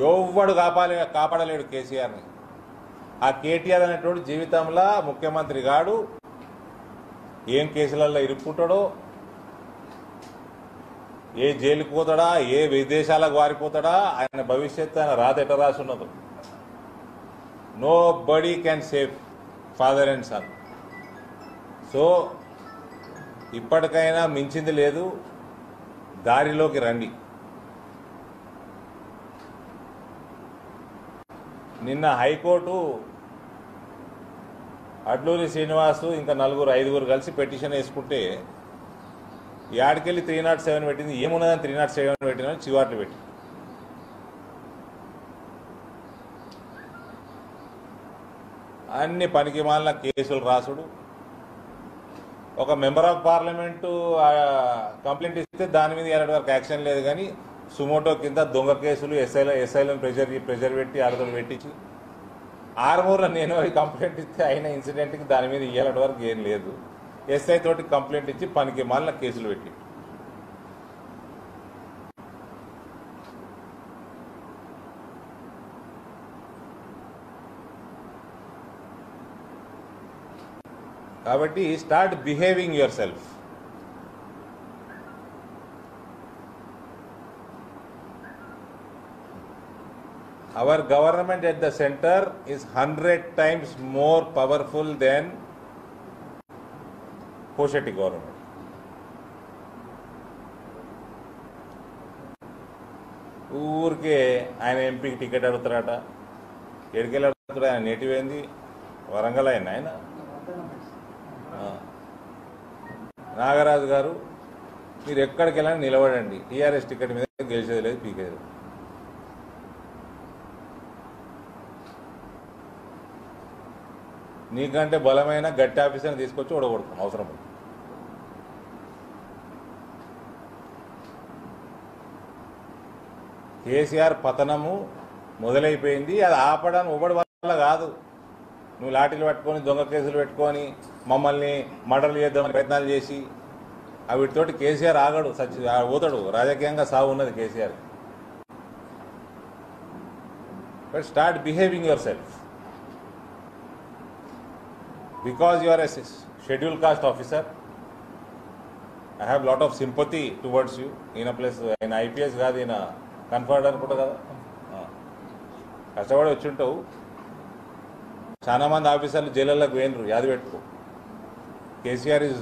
ఎవ్వడు కాపాడలేడు కేసీఆర్ని. ఆ కేటీఆర్ అనేటువంటి జీవితంలో ముఖ్యమంత్రి గాడు ఏం కేసులలో ఇరుక్కుంటాడో, ఏ జైలుకు పోతాడా, ఏ విదేశాలకు వారిపోతాడా, ఆయన భవిష్యత్తు ఆయన రాత ఎట రాసి ఉన్నదో. Nobody can save father and son. So ఇప్పటికైనా మించింది లేదు, దారిలోకి రండి. నిన్న హైకోర్టు అడ్లూరి శ్రీనివాసు ఇంకా 4-5 కలిసి పిటిషన్ వేసుకుంటే యాడికెళ్ళి 307 పెట్టింది. ఏమున్నదని 307 పెట్టిన చివాట్లు పెట్టి అన్ని పనికి మాలిన కేసులు రాసుడు. ఒక మెంబర్ ఆఫ్ పార్లమెంటు కంప్లైంట్ ఇస్తే దాని మీద ఇలాంటి వరకు యాక్షన్ లేదు, కానీ సుమోటో కింద దొంగ కేసులు ఎస్ఐలను ప్రెజర్ పెట్టి ఆడతలు పెట్టించి ఆర్మూర్లో నేను కంప్లైంట్ ఇస్తే అయిన ఇన్సిడెంట్కి దాని మీద ఇలాంటి వరకు ఏం లేదు. ఎస్ఐ తోటి కంప్లైంట్ ఇచ్చి పనికి మాలిన కేసులు పెట్టి కాబట్టి start behaving your self. Our government at the center is 100 times more powerful than Poshetti government. ఊరికే ఆయన ఎంపీకి టికెట్ అడుగుతారట. ఎడికెళ్ళి అడుగుతాడు? ఆయన నేటివ్ ఏంది? వరంగల్ ఆయన. నాగరాజు గారు మీరు ఎక్కడికి వెళ్ళని నిలబడండి, టీఆర్ఎస్ టికెట్ మీద గెలిచేది లేదు, పీకేది. నీకంటే బలమైన గట్టి ఆఫీసర్ని తీసుకొచ్చి ఓడగొడతాం అవసరం. కేసీఆర్ పతనము మొదలైపోయింది. అది ఆపడానికి ఒకటి వల్ల కాదు. నువ్వు లాఠీలు పట్టుకొని దొంగ కేసులు పెట్టుకొని మమ్మల్ని మర్డర్లు చేద్దామని ప్రయత్నాలు చేసి వీటితోటి కేసీఆర్ ఆగడు, పోతాడు. రాజకీయంగా సాగు ఉన్నది KCR. But start behaving your self. Because you are a scheduled caste officer, I have lot of sympathy towards you. In a place, in IPS కాదు, ఈయన కన్ఫర్డ్ అనుకుంటా కదా, కష్టపడి వచ్చి ఉంటావు. చాలా మంది ఆఫీసర్లు జైళ్ళకి పోయినరు, యాది పెట్టుకో. KCR is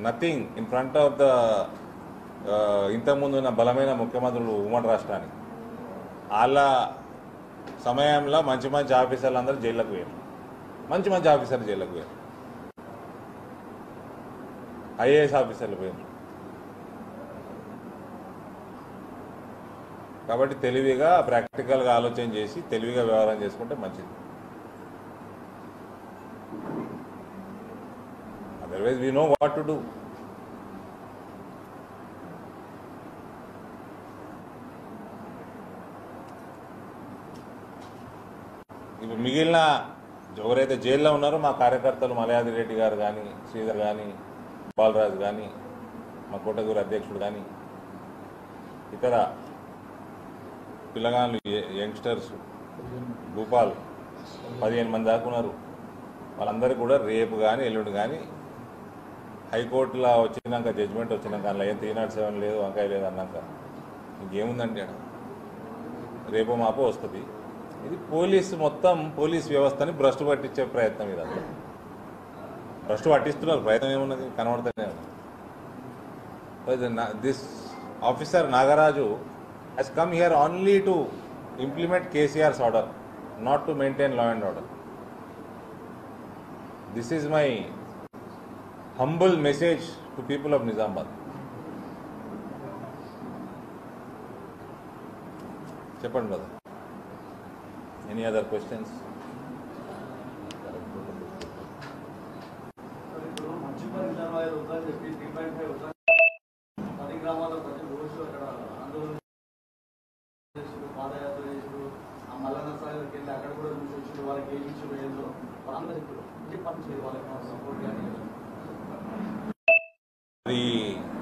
nothing in front of the ఇంతకుముందు ఉన్న బలమైన ముఖ్యమంత్రులు ఉమ్మడి రాష్ట్రానికి. వాళ్ళ సమయంలో మంచి మంచి ఆఫీసర్లు అందరూ జైళ్ళకు పోయారు, మంచి ఆఫీసర్లు జైళ్ళకు పోయారు, ఐఏఎస్ ఆఫీసర్లు పోయారు. కాబట్టి తెలివిగా ప్రాక్టికల్గా ఆలోచన చేసి తెలివిగా వ్యవహారం చేసుకుంటే మంచిది. Otherwise we know what to do. ఇప్పుడు మిగిలిన ఎవరైతే జైల్లో ఉన్నారో మా కార్యకర్తలు మలయాది రెడ్డి గారు కానీ, శ్రీధర్ కానీ, బాలరాజు కానీ, మా కోటగూరు అధ్యక్షుడు కానీ, ఇతర పిల్లగాళ్ళు యంగ్స్టర్స్ భూపాల్ 15 మంది దాకా ఉన్నారు. వాళ్ళందరూ కూడా రేపు కానీ ఎల్లుండి కానీ హైకోర్టులో వచ్చినాక జడ్జిమెంట్ వచ్చినాక అందులో ఏం 307 లేదు, వంకాయ లేదు అన్నాక ఇంకేముందండి, రేపు మాపో వస్తుంది. ఇది మొత్తం పోలీస్ వ్యవస్థని భ్రష్టు పట్టించే ప్రయత్నం. ఇదంతా భ్రష్టు పట్టిస్తున్నారు, ప్రయత్నం ఏమున్నది, కనబడుతూనే ఉంది. This officer Nagaraju has come here only to implement KCR's order, not to maintain law and order. This is my humble message to people of Nizamabad. Chepandi brother. Any other questions? అది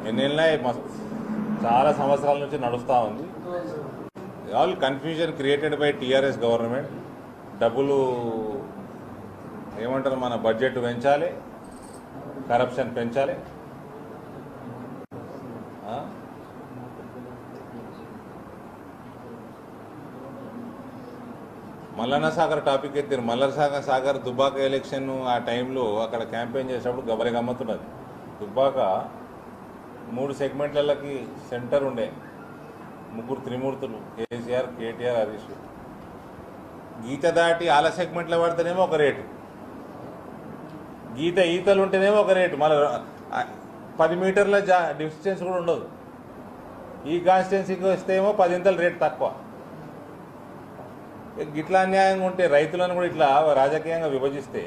ఎన్నెళ్ళ చాలా సంవత్సరాల నుంచి నడుస్తూ ఉంది. All confusion created by TRS government. డబ్బులు ఏమంటారు, మన budget పెంచాలి, కరప్షన్ పెంచాలి. మల్లన్న సాగర్ టాపిక్ ఎత్తారు. మల్లన్న సాగర్ దుబ్బాక ఎలక్షన్ ఆ టైంలో అక్కడ క్యాంపెయిన్ చేసేటప్పుడు గబరి గమ్మతున్నది. దుబ్బాక 3 సెగ్మెంట్లకి సెంటర్ ఉండే, 3 త్రిమూర్తులు, కేసీఆర్, కేటీఆర్, హరీష్. గీత దాటి ఆల సెగ్మెంట్లో పడితేనేమో ఒక రేటు, గీత ఈతలు ఉంటేనేమో ఒక రేటు, మళ్ళీ 10 మీటర్ల డిస్టెన్స్ కూడా ఉండదు. ఈ కాన్స్టిట్యున్సీకి వస్తేమో 10 ఇంతల రేటు తక్కువ. ఇట్లా అన్యాయంగా ఉంటే రైతులను కూడా ఇట్లా రాజకీయంగా విభజిస్తే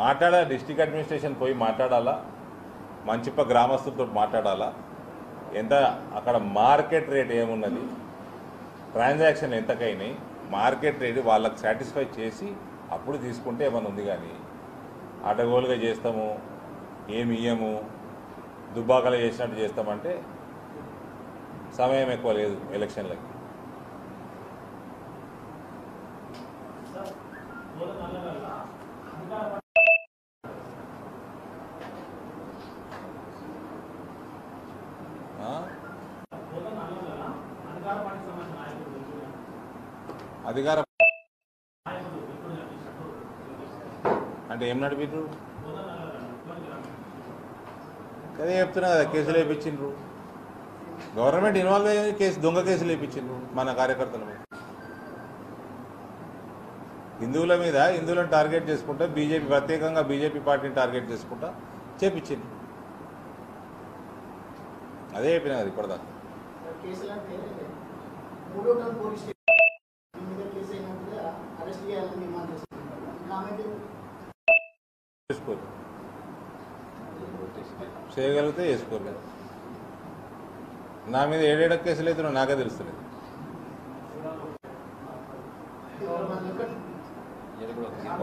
మాట్లాడాలి. డిస్ట్రిక్ట్ అడ్మినిస్ట్రేషన్ పోయి మాట్లాడాలా, మంచిప్ప గ్రామస్తులతో మాట్లాడాలా, ఎంత అక్కడ మార్కెట్ రేట్ ఏమున్నది, ట్రాన్సాక్షన్ ఎంతకైనాయి, మార్కెట్ రేట్ వాళ్ళకి సాటిస్ఫై చేసి అప్పుడు తీసుకుంటే ఏమైనా ఉంది. కానీ అడ్డగోలుగా చేస్తాము, ఏమి ఇయ్యము, దుబ్బాకలు చేసినట్టు చేస్తామంటే సమయం ఎక్కువ లేదు ఎలక్షన్లకి. అధికార అంటే ఏం నడిపిండ్రు అదే చెప్తున్నా కదా, కేసులు వేయించిండ్రు. గవర్నమెంట్ ఇన్వాల్వ్ అయ్యి దొంగ కేసులు వేయించిండ్రు మన కార్యకర్తల మీద. హిందువులను టార్గెట్ చేసుకుంటా, ప్రత్యేకంగా బీజేపీ పార్టీని టార్గెట్ చేసుకుంటా చేపించిండ్రు. అదే చెప్పినా కదా ఇప్పటిదాకా. చేయగలిగితే చేసుకోలేదు. నా మీద 7 కేసులు అయితే నాకే తెలుస్తలేదు.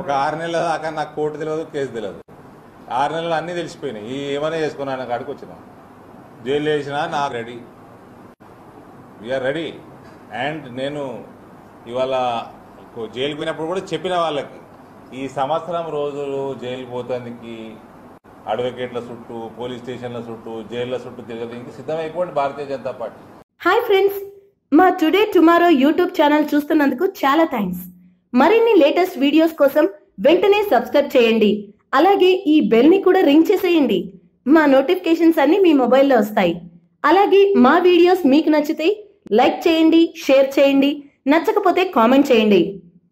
ఒక 6 నెలల దాకా నాకు కోర్టు తెలియదు, కేసు తెలియదు. 6 నెలలు అన్నీ తెలిసిపోయినాయి. ఏమైనా చేసుకున్నాను, కాడికి వచ్చినా జైలు వేసినా నాకు రెడీ, వీఆర్ రెడీ. అండ్ నేను ఇవాళ జైలుకి పోయినప్పుడు కూడా చెప్పిన వాళ్ళకి, ఈ సంవత్సరం రోజులు జైలు పోతానికి అడ్వకేట్ల చుట్టూ, పోలీస్ స్టేషన్ల చుట్టూ, జైళ్ల చుట్టూ తిరగడానికి సిద్ధమైపోండి Bharatiya Janata party. Hi friends, మా టుడే టుమారో యూట్యూబ్ ఛానల్ చూస్తున్నందుకు చాలా థ్యాంక్స్. మరిన్ని లేటెస్ట్ వీడియోస్ కోసం వెంటనే సబ్స్క్రైబ్ చేయండి. అలాగే ఈ బెల్ ని కూడా రింగ్ చేసేయండి. మా నోటిఫికేషన్స్ అన్ని మీ మొబైల్లో వస్తాయి. అలాగే మా వీడియోస్ మీకు నచ్చితే లైక్ చేయండి, షేర్ చేయండి, నచ్చకపోతే కామెంట్ చేయండి.